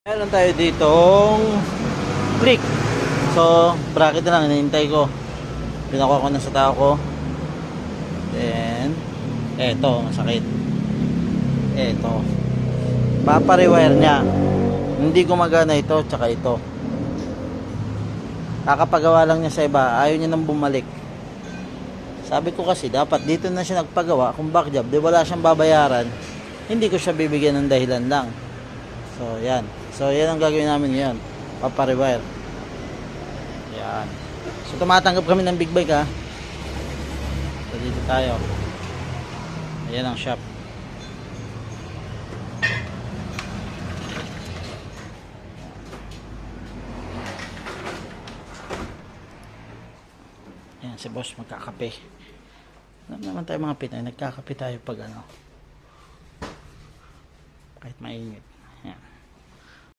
Meron tayo ditong click. So, bracket na lang, hinihintay ko. Pinakuha ko na sa tao ko. Then, eto, masakit. Eto. Paparewire niya. Hindi gumagana ito, tsaka ito. Kakapagawa lang niya sa iba, ayaw niya nang bumalik. Sabi ko kasi, dapat dito na siya nagpagawa. Kung back job, di wala siyang babayaran. Hindi ko siya bibigyan ng dahilan lang. So, yan. So, yan ang gagawin namin ngayon. Paparewire. Yan. So, tumatanggap kami ng big bike, ha. So, dito tayo. Ayan ang shop. Ayan, si boss magkakape. Alam naman tayo mga Pinoy, nagkakape tayo pag ano. Kahit mainit.